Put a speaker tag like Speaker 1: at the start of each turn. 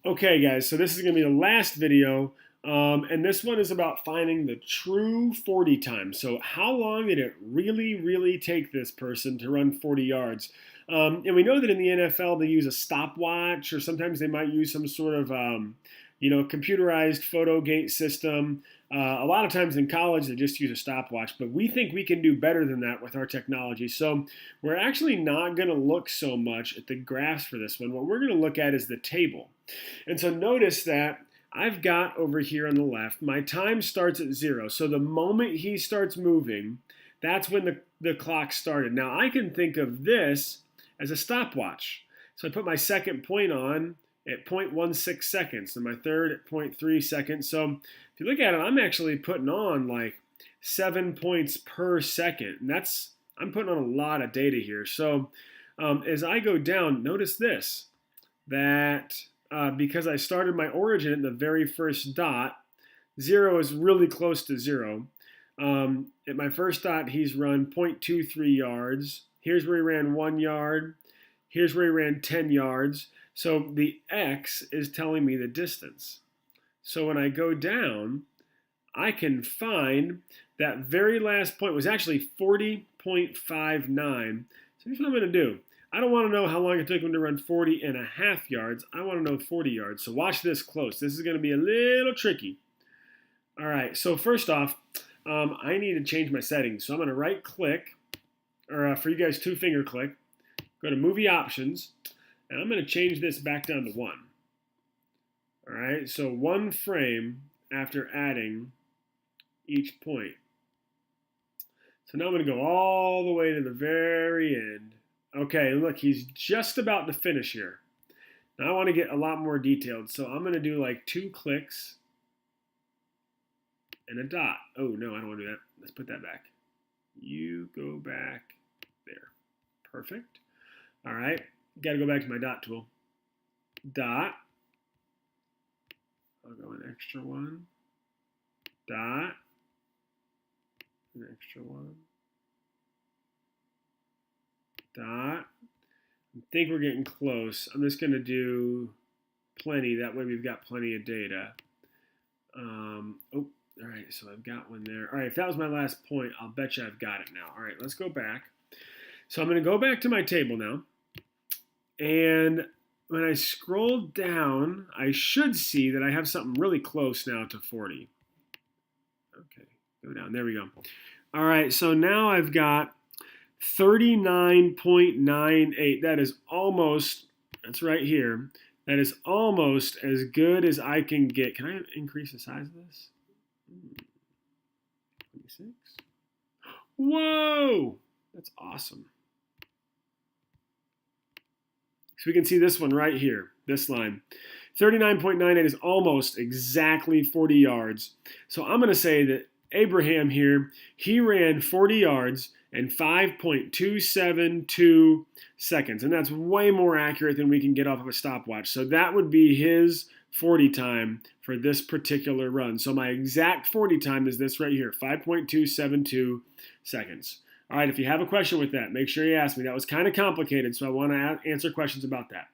Speaker 1: Okay, guys, so this is going to be the last video, and this one is about finding the true 40 time. So how long did it really take this person to run 40 yards? And we know that in the NFL they use a stopwatch, or sometimes they might use some sort of, computerized photo gate system. A lot of times in college they just use a stopwatch, but we think we can do better than that with our technology. So we're actually not going to look so much at the graphs for this one. What we're going to look at is the table. And so notice that I've got over here on the left, my time starts at 0. So the moment he starts moving, that's when the clock started. Now I can think of this as a stopwatch. So I put my second point on at 0.16 seconds and my third at 0.3 seconds. So if you look at it, I'm actually putting on like 7 points per second. And I'm putting on a lot of data here. So as I go down, notice this, that because I started my origin at the very first dot, 0 is really close to 0. At my first dot, he's run 0.23 yards. Here's where he ran 1 yard. Here's where he ran 10 yards. So the X is telling me the distance. So when I go down, I can find that very last point was actually 40.59. So here's what I'm going to do. I don't want to know how long it took him to run 40.5 yards. I want to know 40 yards. So watch this close. This is going to be a little tricky. All right, so first off, I need to change my settings. So I'm going to right click, or for you guys, 2-finger click. Go to movie options, and I'm going to change this back down to 1. All right, so 1 frame after adding each point. So now I'm going to go all the way to the very end. Okay, look, he's just about to finish here. Now I want to get a lot more detailed, so I'm going to do like 2 clicks and a dot. Oh, no, I don't want to do that. Let's put that back. You go back there. Perfect. All right, got to go back to my dot tool. Dot. I'll go an extra 1. Dot. An extra 1. Dot. I think we're getting close. I'm just going to do plenty. That way we've got plenty of data. All right, so I've got one there. All right, if that was my last point, I'll bet you I've got it now. All right, let's go back. So I'm going to go back to my table now. And when I scroll down, I should see that I have something really close now to 40. Okay, go down. There we go. All right, so now I've got 39.98. That is almost, that's right here. That is almost as good as I can get. Can I increase the size of this? 26. Whoa! That's awesome. So we can see this one right here, this line. 39.98 is almost exactly 40 yards. So I'm going to say that Abraham here, he ran 40 yards in 5.272 seconds. And that's way more accurate than we can get off of a stopwatch. So that would be his 40 time for this particular run. So my exact 40 time is this right here, 5.272 seconds. All right, if you have a question with that, make sure you ask me. That was kind of complicated, so I want to answer questions about that.